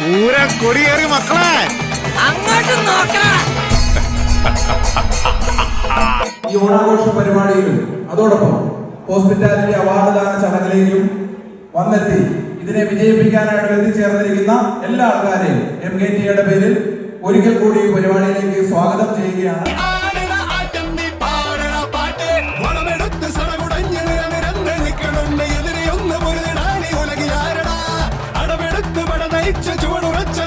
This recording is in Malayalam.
പൂര കൊടിയേറി മക്കളെ അങ്ങോട്ട് നോക്കണം. ഈ ഓണാഘോഷ പരിപാടിയിലും അതോടൊപ്പം ഹോസ്പിറ്റാലിറ്റി അവാർഡ് ദാന ചടങ്ങിലേക്കും വന്നെത്തി ഇതിനെ വിജയിപ്പിക്കാനായിട്ട് എത്തിച്ചേർന്നിരിക്കുന്ന എല്ലാ ആൾക്കാരെയും MKTയുടെ പേരിൽ ഒരിക്കൽ കൂടി പരിപാടിയിലേക്ക് സ്വാഗതം ചെയ്യുകയാണ്. ചുവടുറച്ച